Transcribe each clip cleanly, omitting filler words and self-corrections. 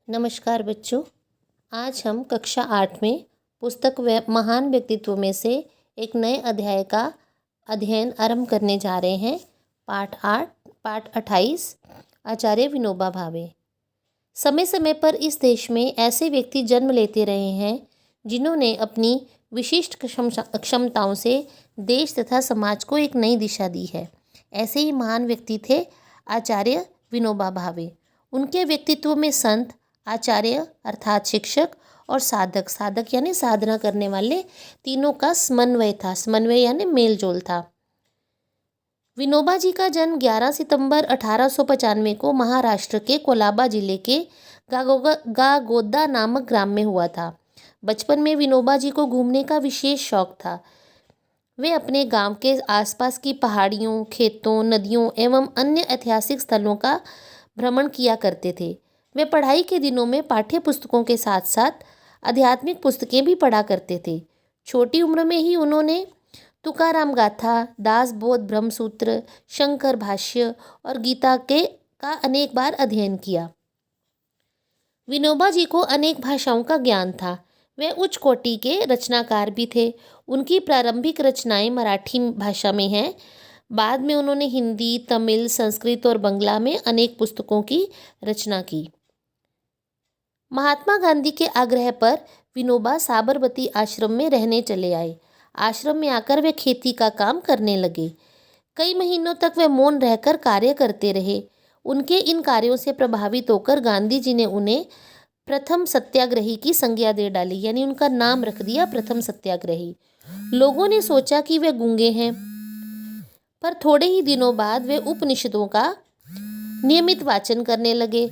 नमस्कार बच्चों। आज हम कक्षा 8 में पुस्तक महान व्यक्तित्व में से एक नए अध्याय का अध्ययन आरंभ करने जा रहे हैं। पाठ 28 आचार्य विनोबा भावे। समय समय पर इस देश में ऐसे व्यक्ति जन्म लेते रहे हैं जिन्होंने अपनी विशिष्ट क्षमताओं से देश तथा समाज को एक नई दिशा दी है। ऐसे ही महान व्यक्ति थे आचार्य विनोबा भावे। उनके व्यक्तित्व में संत, आचार्य अर्थात शिक्षक और साधक यानी साधना करने वाले तीनों का समन्वय था। समन्वय यानी मेल जोल था। विनोबा जी का जन्म 11 सितंबर 1895 को महाराष्ट्र के कोलाबा जिले के गागोदा नामक ग्राम में हुआ था। बचपन में विनोबा जी को घूमने का विशेष शौक था। वे अपने गांव के आसपास की पहाड़ियों, खेतों, नदियों एवं अन्य ऐतिहासिक स्थलों का भ्रमण किया करते थे। वे पढ़ाई के दिनों में पाठ्य पुस्तकों के साथ साथ आध्यात्मिक पुस्तकें भी पढ़ा करते थे। छोटी उम्र में ही उन्होंने तुकाराम गाथा, दास बोध ब्रह्मसूत्र, शंकर भाष्य और गीता का अनेक बार अध्ययन किया। विनोबा जी को अनेक भाषाओं का ज्ञान था। वे उच्च कोटि के रचनाकार भी थे। उनकी प्रारंभिक रचनाएं मराठी भाषा में हैं। बाद में उन्होंने हिंदी, तमिल, संस्कृत और बंगला में अनेक पुस्तकों की रचना की। महात्मा गांधी के आग्रह पर विनोबा साबरमती आश्रम में रहने चले आए। आश्रम में आकर वे खेती का काम करने लगे। कई महीनों तक वे मौन रहकर कार्य करते रहे। उनके इन कार्यों से प्रभावित होकर गांधी जी ने उन्हें प्रथम सत्याग्रही की संज्ञा दे डाली, यानी उनका नाम रख दिया प्रथम सत्याग्रही। लोगों ने सोचा कि वे गूंगे हैं, पर थोड़े ही दिनों बाद वे उपनिषदों का नियमित वाचन करने लगे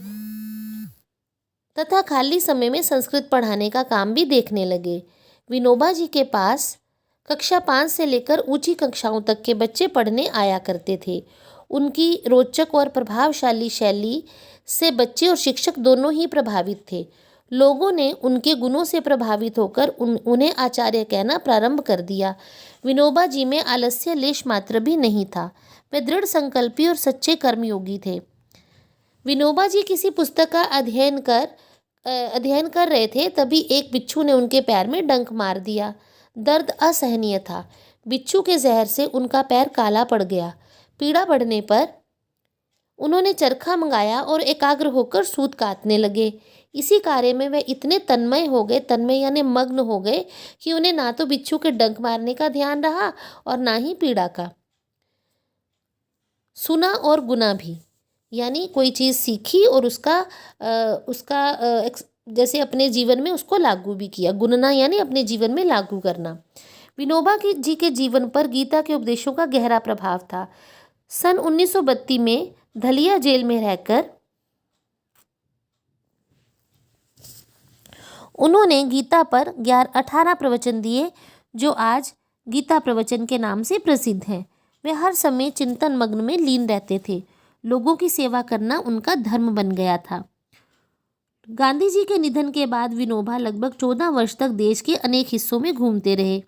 तथा खाली समय में संस्कृत पढ़ाने का काम भी देखने लगे। विनोबा जी के पास कक्षा 5 से लेकर ऊंची कक्षाओं तक के बच्चे पढ़ने आया करते थे। उनकी रोचक और प्रभावशाली शैली से बच्चे और शिक्षक दोनों ही प्रभावित थे। लोगों ने उनके गुणों से प्रभावित होकर उन्हें आचार्य कहना प्रारंभ कर दिया। विनोबा जी में आलस्य लेश मात्र भी नहीं था। वे दृढ़ संकल्पी और सच्चे कर्मयोगी थे। विनोबा जी किसी पुस्तक का अध्ययन कर रहे थे, तभी एक बिच्छू ने उनके पैर में डंक मार दिया। दर्द असहनीय था। बिच्छू के जहर से उनका पैर काला पड़ गया। पीड़ा बढ़ने पर उन्होंने चरखा मंगाया और एकाग्र होकर सूत काटने लगे। इसी कार्य में वे इतने तन्मय यानी मग्न हो गए कि उन्हें ना तो बिच्छू के डंक मारने का ध्यान रहा और ना ही पीड़ा का। सुना और गुना भी, यानी कोई चीज़ सीखी और उसका जैसे अपने जीवन में उसको लागू भी किया। गुनना यानी अपने जीवन में लागू करना। विनोबा जी के जीवन पर गीता के उपदेशों का गहरा प्रभाव था। सन 1932 में धलिया जेल में रहकर उन्होंने गीता पर 18 प्रवचन दिए, जो आज गीता प्रवचन के नाम से प्रसिद्ध हैं। वे हर समय चिंतन मग्न में लीन रहते थे। लोगों की सेवा करना उनका धर्म बन गया था। गांधी जी के निधन के बाद विनोबा लगभग 14 वर्ष तक देश के अनेक हिस्सों में घूमते रहे।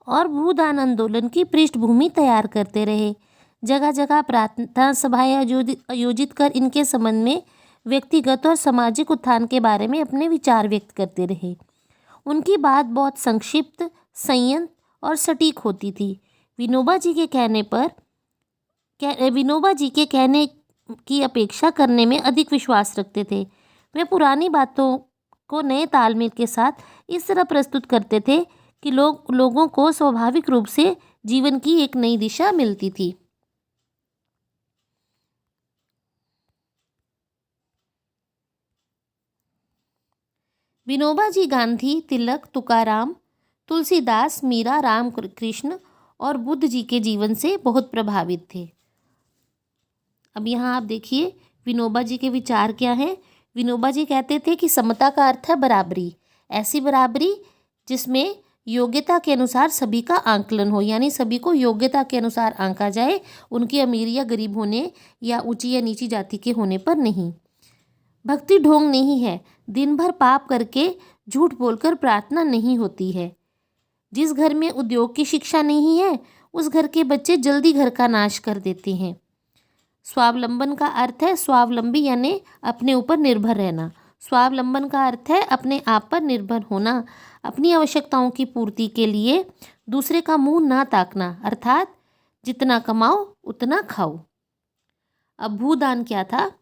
और भूदान आंदोलन की पृष्ठभूमि तैयार करते रहे। जगह जगह प्रार्थना सभाएं आयोजित कर इनके संबंध में व्यक्तिगत और सामाजिक उत्थान के बारे में अपने विचार व्यक्त करते रहे। उनकी बात बहुत संक्षिप्त, संयत और सटीक होती थी। विनोबा जी के कहने की अपेक्षा करने में अधिक विश्वास रखते थे। वे पुरानी बातों को नए तालमेल के साथ इस तरह प्रस्तुत करते थे कि लोगों को स्वाभाविक रूप से जीवन की एक नई दिशा मिलती थी। विनोबा जी गांधी, तिलक, तुकाराम, तुलसीदास, मीरा, रामकृष्ण और बुद्ध जी के जीवन से बहुत प्रभावित थे। अब यहाँ आप देखिए विनोबा जी के विचार क्या हैं। विनोबा जी कहते थे कि समता का अर्थ है बराबरी। ऐसी बराबरी जिसमें योग्यता के अनुसार सभी का आंकलन हो, यानी सभी को योग्यता के अनुसार आंका जाए, उनकी अमीर या गरीब होने या ऊंची या नीची जाति के होने पर नहीं। भक्ति ढोंग नहीं है। दिन भर पाप करके झूठ बोलकर प्रार्थना नहीं होती है। जिस घर में उद्योग की शिक्षा नहीं है उस घर के बच्चे जल्दी घर का नाश कर देते हैं। स्वावलंबन का अर्थ है स्वावलंबी यानी अपने ऊपर निर्भर रहना। स्वावलंबन का अर्थ है अपने आप पर निर्भर होना, अपनी आवश्यकताओं की पूर्ति के लिए दूसरे का मुंह ना ताकना, अर्थात जितना कमाओ उतना खाओ। अब भूदान क्या था?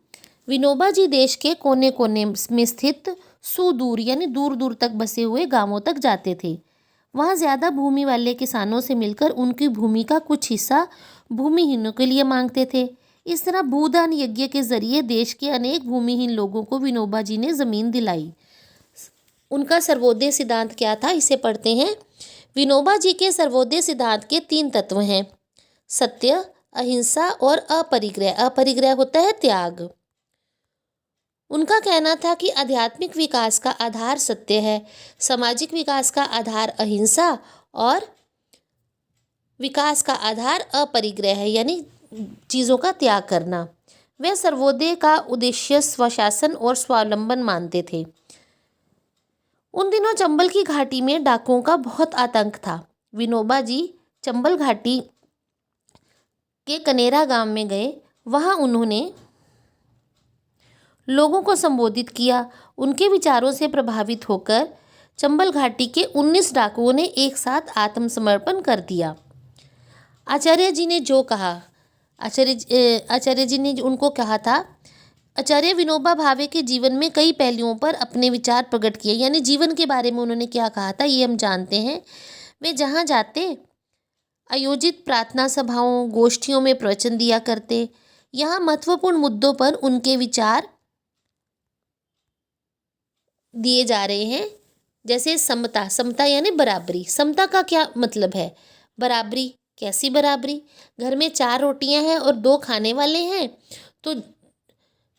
विनोबा जी देश के कोने कोने में स्थित सुदूर यानी दूर दूर तक बसे हुए गांवों तक जाते थे। वहाँ ज़्यादा भूमि वाले किसानों से मिलकर उनकी भूमि का कुछ हिस्सा भूमिहीनों के लिए मांगते थे। इस तरह भूदान यज्ञ के जरिए देश के अनेक भूमिहीन लोगों को विनोबा जी ने ज़मीन दिलाई। उनका सर्वोदय सिद्धांत क्या था, इसे पढ़ते हैं। विनोबा जी के सर्वोदय सिद्धांत के 3 तत्व हैं, सत्य, अहिंसा और अपरिग्रह। अपरिग्रह होता है त्याग। उनका कहना था कि आध्यात्मिक विकास का आधार सत्य है, सामाजिक विकास का आधार अहिंसा और विकास का आधार अपरिग्रह है यानी चीज़ों का त्याग करना। वे सर्वोदय का उद्देश्य स्वशासन और स्वावलंबन मानते थे। उन दिनों चंबल की घाटी में डाकुओं का बहुत आतंक था। विनोबा जी चंबल घाटी के कनेरा गांव में गए। वहां उन्होंने लोगों को संबोधित किया। उनके विचारों से प्रभावित होकर चंबल घाटी के 19 डाकुओं ने एक साथ आत्मसमर्पण कर दिया। आचार्य जी ने जो कहा, आचार्य जी ने उनको कहा था, आचार्य विनोबा भावे के जीवन में कई पहलुओं पर अपने विचार प्रकट किए, यानी जीवन के बारे में उन्होंने क्या कहा था ये हम जानते हैं। वे जहाँ जाते आयोजित प्रार्थना सभाओं गोष्ठियों में प्रवचन दिया करते। यहाँ महत्वपूर्ण मुद्दों पर उनके विचार दिए जा रहे हैं, जैसे समता। समता यानी बराबरी। समता का क्या मतलब है? बराबरी। कैसी बराबरी? घर में 4 रोटियां हैं और 2 खाने वाले हैं तो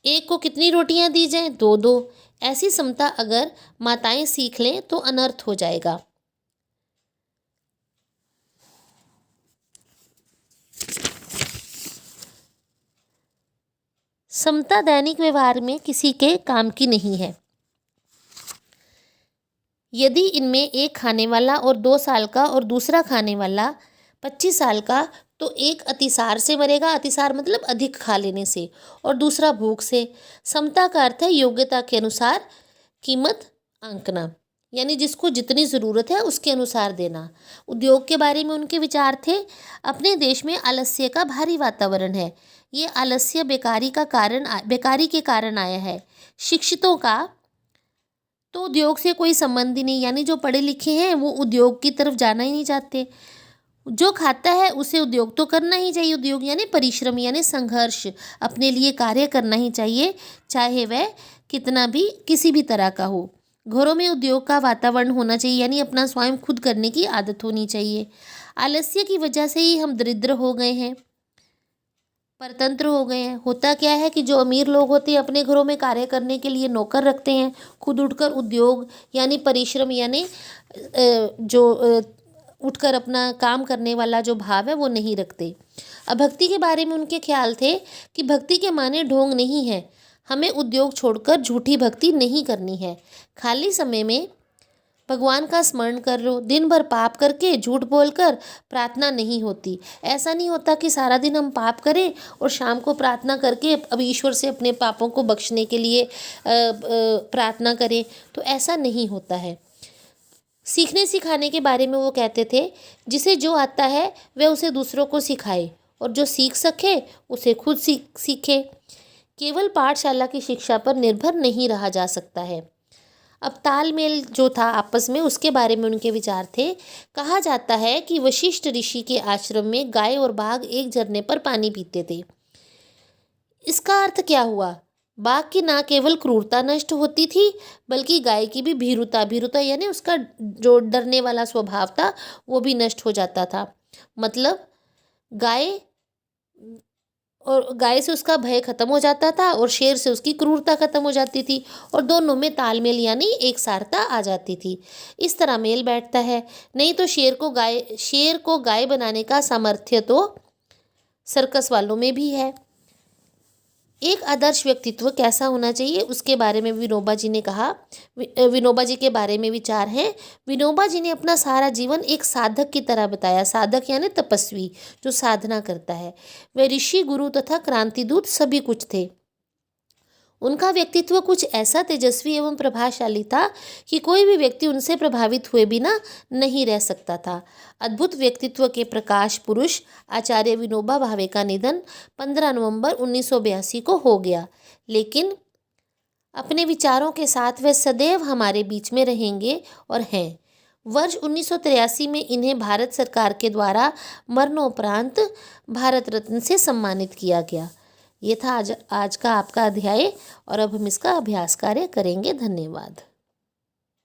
एक को कितनी रोटियां दी जाएं? 2-2। ऐसी समता अगर माताएं सीख लें तो अनर्थ हो जाएगा। समता दैनिक व्यवहार में किसी के काम की नहीं है। यदि इनमें एक खाने वाला और 2 साल का और दूसरा खाने वाला 25 साल का, तो एक अतिसार से मरेगा। अतिसार मतलब अधिक खा लेने से, और दूसरा भूख से। समता का अर्थ है योग्यता के अनुसार कीमत आंकना, यानी जिसको जितनी ज़रूरत है उसके अनुसार देना। उद्योग के बारे में उनके विचार थे। अपने देश में आलस्य का भारी वातावरण है। ये आलस्य बेकारी के कारण आया है। शिक्षितों का तो उद्योग से कोई संबंध ही नहीं, यानी जो पढ़े लिखे हैं वो उद्योग की तरफ जाना ही नहीं चाहते। जो खाता है उसे उद्योग तो करना ही चाहिए। उद्योग यानी परिश्रम यानी संघर्ष, अपने लिए कार्य करना ही चाहिए, चाहे वह कितना भी किसी भी तरह का हो। घरों में उद्योग का वातावरण होना चाहिए, यानी अपना स्वयं खुद करने की आदत होनी चाहिए। आलस्य की वजह से ही हम दरिद्र हो गए हैं, परतंत्र हो गए हैं। होता क्या है कि जो अमीर लोग होते हैं अपने घरों में कार्य करने के लिए नौकर रखते हैं, खुद उठकर उद्योग यानी परिश्रम यानी जो उठकर अपना काम करने वाला जो भाव है वो नहीं रखते। अब भक्ति के बारे में उनके ख्याल थे कि भक्ति के माने ढोंग नहीं है, हमें उद्योग छोड़कर झूठी भक्ति नहीं करनी है। खाली समय में भगवान का स्मरण कर लो। दिन भर पाप करके झूठ बोलकर प्रार्थना नहीं होती। ऐसा नहीं होता कि सारा दिन हम पाप करें और शाम को प्रार्थना करके अब ईश्वर से अपने पापों को बख्शने के लिए प्रार्थना करें, तो ऐसा नहीं होता है। सीखने सिखाने के बारे में वो कहते थे, जिसे जो आता है वह उसे दूसरों को सिखाए और जो सीख सके उसे खुद सीखे। केवल पाठशाला की शिक्षा पर निर्भर नहीं रहा जा सकता है। अब तालमेल जो था आपस में, उसके बारे में उनके विचार थे। कहा जाता है कि वशिष्ठ ऋषि के आश्रम में गाय और बाघ एक झरने पर पानी पीते थे। इसका अर्थ क्या हुआ? बाघ की ना केवल क्रूरता नष्ट होती थी बल्कि गाय की भी भीरुता यानी उसका जो डरने वाला स्वभाव था वो भी नष्ट हो जाता था। मतलब गाय से उसका भय खत्म हो जाता था और शेर से उसकी क्रूरता खत्म हो जाती थी और दोनों में तालमेल यानी एक सारता आ जाती थी। इस तरह मेल बैठता है। नहीं तो शेर को गाय बनाने का सामर्थ्य तो सर्कस वालों में भी है। एक आदर्श व्यक्तित्व कैसा होना चाहिए उसके बारे में विनोबा जी ने कहा। विनोबा जी के बारे में विचार हैं। विनोबा जी ने अपना सारा जीवन एक साधक की तरह बताया। साधक यानी तपस्वी जो साधना करता है। वे ऋषि, गुरु तथा क्रांतिदूत सभी कुछ थे। उनका व्यक्तित्व कुछ ऐसा तेजस्वी एवं प्रभावशाली था कि कोई भी व्यक्ति उनसे प्रभावित हुए बिना नहीं रह सकता था। अद्भुत व्यक्तित्व के प्रकाश पुरुष आचार्य विनोबा भावे का निधन 15 नवंबर 1982 को हो गया, लेकिन अपने विचारों के साथ वे सदैव हमारे बीच में रहेंगे और हैं। वर्ष 1983 में इन्हें भारत सरकार के द्वारा मरणोपरांत भारत रत्न से सम्मानित किया गया। ये था आज का आपका अध्याय और अब हम इसका अभ्यास कार्य करेंगे। धन्यवाद।